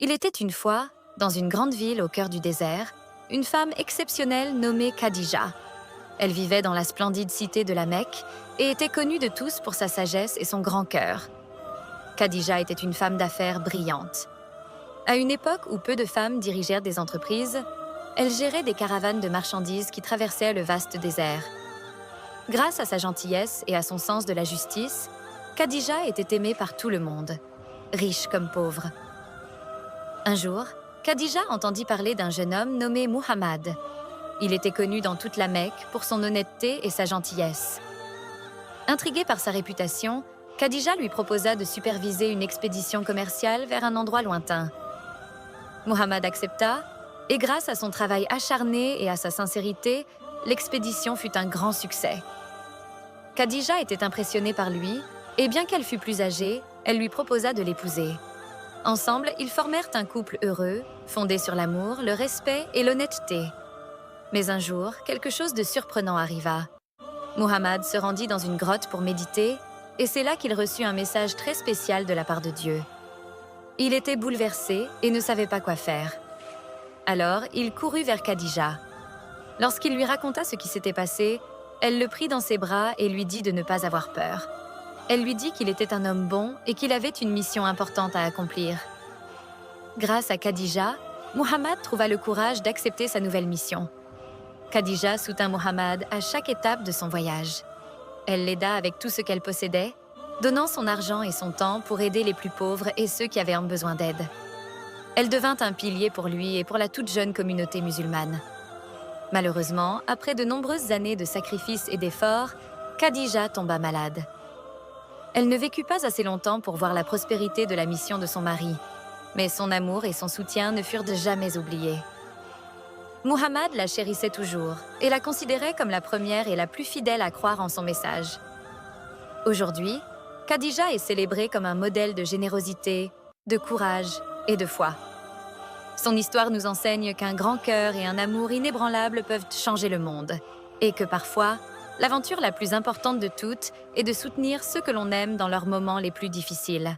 Il était une fois, dans une grande ville au cœur du désert, une femme exceptionnelle nommée Khadija. Elle vivait dans la splendide cité de la Mecque et était connue de tous pour sa sagesse et son grand cœur. Khadija était une femme d'affaires brillante. À une époque où peu de femmes dirigèrent des entreprises, elle gérait des caravanes de marchandises qui traversaient le vaste désert. Grâce à sa gentillesse et à son sens de la justice, Khadija était aimée par tout le monde, riche comme pauvre. Un jour, Khadija entendit parler d'un jeune homme nommé Muhammad. Il était connu dans toute la Mecque pour son honnêteté et sa gentillesse. Intriguée par sa réputation, Khadija lui proposa de superviser une expédition commerciale vers un endroit lointain. Muhammad accepta, et grâce à son travail acharné et à sa sincérité, l'expédition fut un grand succès. Khadija était impressionnée par lui, et bien qu'elle fût plus âgée, elle lui proposa de l'épouser. Ensemble, ils formèrent un couple heureux, fondé sur l'amour, le respect et l'honnêteté. Mais un jour, quelque chose de surprenant arriva. Muhammad se rendit dans une grotte pour méditer, et c'est là qu'il reçut un message très spécial de la part de Dieu. Il était bouleversé et ne savait pas quoi faire. Alors, il courut vers Khadija. Lorsqu'il lui raconta ce qui s'était passé, elle le prit dans ses bras et lui dit de ne pas avoir peur. Elle lui dit qu'il était un homme bon et qu'il avait une mission importante à accomplir. Grâce à Khadija, Muhammad trouva le courage d'accepter sa nouvelle mission. Khadija soutint Muhammad à chaque étape de son voyage. Elle l'aida avec tout ce qu'elle possédait, donnant son argent et son temps pour aider les plus pauvres et ceux qui avaient besoin d'aide. Elle devint un pilier pour lui et pour la toute jeune communauté musulmane. Malheureusement, après de nombreuses années de sacrifices et d'efforts, Khadija tomba malade. Elle ne vécut pas assez longtemps pour voir la prospérité de la mission de son mari, mais son amour et son soutien ne furent jamais oubliés. Muhammad la chérissait toujours et la considérait comme la première et la plus fidèle à croire en son message. Aujourd'hui, Khadija est célébrée comme un modèle de générosité, de courage et de foi. Son histoire nous enseigne qu'un grand cœur et un amour inébranlable peuvent changer le monde, et que parfois, l'aventure la plus importante de toutes est de soutenir ceux que l'on aime dans leurs moments les plus difficiles.